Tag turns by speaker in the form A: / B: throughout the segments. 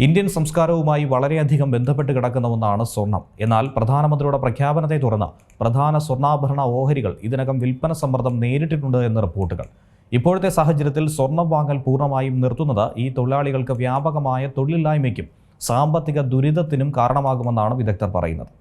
A: Indian സംസ്കാരവുമായി വളരെയധികം ബന്ധപ്പെട്ട് കിടക്കുന്ന ഒന്നാണ് സ്വർണം. എന്നാൽ പ്രധാനമന്ത്രിയുടെ പ്രഖ്യാപനത്തെ തുടർന്ന് പ്രധാന സ്വർണ്ണാഭരണ ഓഹരികൾ ഇതിനകം വിൽപ്പന സമ്മർദ്ദം നേരിട്ടിട്ടുണ്ട് എന്ന് റിപ്പോർട്ടുകൾ. ഇപ്പോഴത്തെ സാഹചര്യത്തിൽ സ്വർണം വാങ്ങൽ പൂർണ്ണമായും നിർത്തുന്നത് ഈ തൊഴിലാളികൾക്ക് വ്യാപകമായ തൊഴിലില്ലായ്മയ്ക്കും സാമ്പത്തിക ദുരിതത്തിനും കാരണമാകുമെന്നാണ് വിദഗ്ധർ പറയുന്നത്.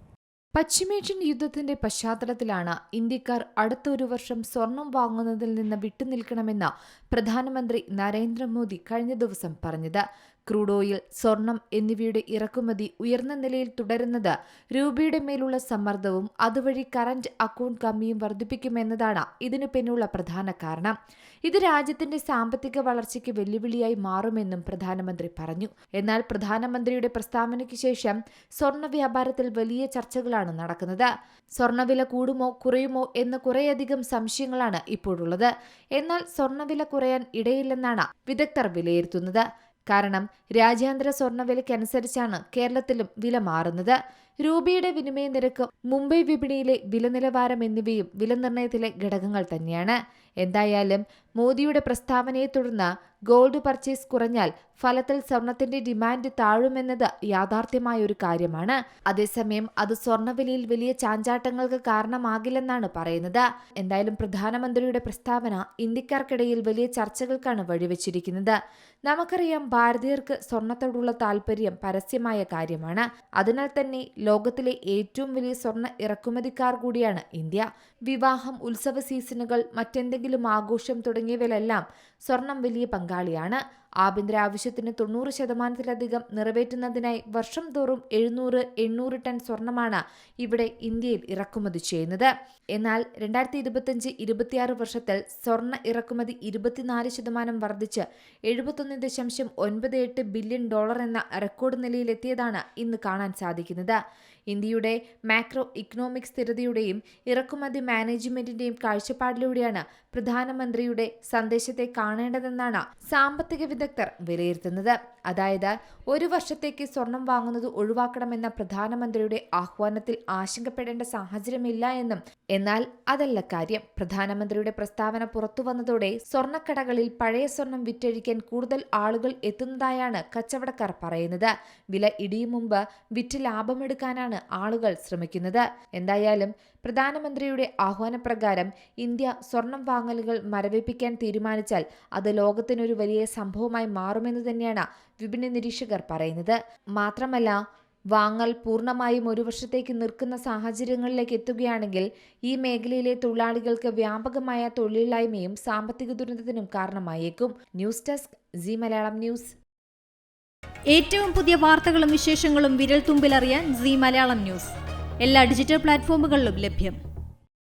B: പശ്ചിമേഷ്യൻ യുദ്ധത്തിന്റെ പശ്ചാത്തലത്തിലാണ് ഇന്ത്യക്കാർ അടുത്ത ഒരു വർഷം സ്വർണം വാങ്ങുന്നതിൽ നിന്ന് വിട്ടുനിൽക്കണമെന്ന് പ്രധാനമന്ത്രി നരേന്ദ്രമോദി കഴിഞ്ഞ ദിവസം പറഞ്ഞത്. ക്രൂഡ് ഓയിൽ, സ്വർണം എന്നിവയുടെ ഇറക്കുമതി ഉയർന്ന നിലയിൽ തുടരുന്നത് രൂപയുടെ മേലുള്ള സമ്മർദ്ദവും അതുവഴി കറന്റ് അക്കൗണ്ട് കമ്മിയും വർദ്ധിപ്പിക്കുമെന്നതാണ് ഇതിനു പിന്നിലുള്ള പ്രധാന കാരണം. ഇത് രാജ്യത്തിന്റെ സാമ്പത്തിക വളർച്ചയ്ക്ക് വെല്ലുവിളിയായി മാറുമെന്നും പ്രധാനമന്ത്രി പറഞ്ഞു. എന്നാൽ പ്രധാനമന്ത്രിയുടെ പ്രസ്താവനയ്ക്ക് ശേഷം സ്വർണ്ണ വ്യാപാരത്തിൽ വലിയ ചർച്ചകളാണ് നടക്കുന്നത്. സ്വർണ്ണവില കൂടുമോ കുറയുമോ എന്ന് കുറേയധികം സംശയങ്ങളാണ് ഇപ്പോഴുള്ളത്. എന്നാൽ സ്വർണ്ണവില കുറയാൻ ഇടയില്ലെന്നാണ് വിദഗ്ധർ വിലയിരുത്തുന്നത്. കാരണം രാജ്യാന്തര സ്വർണ്ണവിലയ്ക്കനുസരിച്ചാണ് കേരളത്തിലും വില മാറുന്നത്. രൂപയുടെ വിനിമയ നിരക്ക്, മുംബൈ വിപണിയിലെ വില നിലവാരം എന്നിവയും വിലനിർണ്ണയത്തിലെ ഘടകങ്ങൾ തന്നെയാണ്. എന്തായാലും മോദിയുടെ പ്രസ്താവനയെ തുടർന്ന് ഗോൾഡ് പർച്ചേസ് കുറഞ്ഞാൽ ഫലത്തിൽ സ്വർണത്തിന്റെ ഡിമാൻഡ് താഴുമെന്നത് യാഥാർത്ഥ്യമായ ഒരു കാര്യമാണ്. അതേസമയം അത് സ്വർണ്ണവിലയിൽ വലിയ ചാഞ്ചാട്ടങ്ങൾക്ക് കാരണമാകില്ലെന്നാണ് പറയുന്നത്. എന്തായാലും പ്രധാനമന്ത്രിയുടെ പ്രസ്താവന ഇന്ത്യക്കാർക്കിടയിൽ വലിയ ചർച്ചകൾക്കാണ് വഴിവെച്ചിരിക്കുന്നത്. നമുക്കറിയാം, ഭാരതീയർക്ക് സ്വർണത്തോടുള്ള താല്പര്യം പരസ്യമായ കാര്യമാണ്. അതിനാൽ തന്നെ ലോകത്തിലെ ഏറ്റവും വലിയ സ്വർണ്ണ ഇറക്കുമതിക്കാർ കൂടിയാണ് ഇന്ത്യ. വിവാഹം, ഉത്സവ സീസണുകൾ, മറ്റെന്തെങ്കിലും ആഘോഷം തുടങ്ങിയവയിലെല്ലാം സ്വർണം വലിയ പങ്കാളിയാണ്. ആഭ്യന്തര ആവശ്യത്തിന് 90% നിറവേറ്റുന്നതിനായി വർഷം തോറും 700-800 ടൺ സ്വർണമാണ് ഇവിടെ ഇന്ത്യയിൽ ഇറക്കുമതി ചെയ്യുന്നത്. എന്നാൽ 2025-26 വർഷത്തിൽ സ്വർണ്ണ ഇറക്കുമതി 24% വർദ്ധിച്ച് $71.98 ബില്യൺ എന്ന റെക്കോർഡ് നിലയിലെത്തിയതാണ് ഇന്ന് കാണാൻ സാധിക്കുന്നത്. ഇന്ത്യയുടെ മാക്രോ ഇക്കണോമിക് സ്ഥിരതയുടെയും ഇറക്കുമതി മാനേജ്മെന്റിന്റെയും കാഴ്ചപ്പാടിലൂടെയാണ് പ്രധാനമന്ത്രിയുടെ സന്ദേശത്തെ കാണേണ്ടതെന്നാണ് സാമ്പത്തിക വിദഗ്ധർ വിലയിരുത്തുന്നത്. അതായത്, ഒരു വർഷത്തേക്ക് സ്വർണം വാങ്ങുന്നത് ഒഴിവാക്കണമെന്ന പ്രധാനമന്ത്രിയുടെ ആഹ്വാനത്തിൽ ആശങ്കപ്പെടേണ്ട സാഹചര്യമില്ല എന്നും. എന്നാൽ അതല്ല കാര്യം. പ്രധാനമന്ത്രിയുടെ പ്രസ്താവന പുറത്തു വന്നതോടെ സ്വർണ്ണക്കടകളിൽ പഴയ സ്വർണം വിറ്റഴിക്കാൻ കൂടുതൽ ആളുകൾ എത്തുന്നതായാണ് കച്ചവടക്കാർ പറയുന്നത്. വില ഇടിയും മുമ്പ് വിറ്റ് ലാഭമെടുക്കാനാണ് ആളുകൾ ശ്രമിക്കുന്നത്. എന്തായാലും പ്രധാനമന്ത്രിയുടെ ആഹ്വാനപ്രകാരം ഇന്ത്യ സ്വർണം വാങ്ങലുകൾ മരവിപ്പിക്കാൻ തീരുമാനിച്ചാൽ അത് ലോകത്തിനൊരു വലിയ സംഭവമായി മാറുമെന്ന് തന്നെയാണ് വിപണി നിരീക്ഷകർ പറയുന്നത്. മാത്രമല്ല, വാങ്ങൽ പൂർണ്ണമായും ഒരു വർഷത്തേക്ക് നിൽക്കുന്ന സാഹചര്യങ്ങളിലേക്ക് എത്തുകയാണെങ്കിൽ ഈ മേഖലയിലെ തൊഴിലാളികൾക്ക് വ്യാപകമായ തൊഴിലില്ലായ്മയും സാമ്പത്തിക ദുരന്തത്തിനും കാരണമായേക്കും. News desk, C Malayalam news.
C: ഏറ്റവും പുതിയ വാർത്തകളും വിശേഷങ്ങളും വിരൽ തുമ്പിലറിയാൻ സി മലയാളം ന്യൂസ് എല്ലാ ഡിജിറ്റൽ പ്ലാറ്റ്ഫോമുകളിലും ലഭ്യം.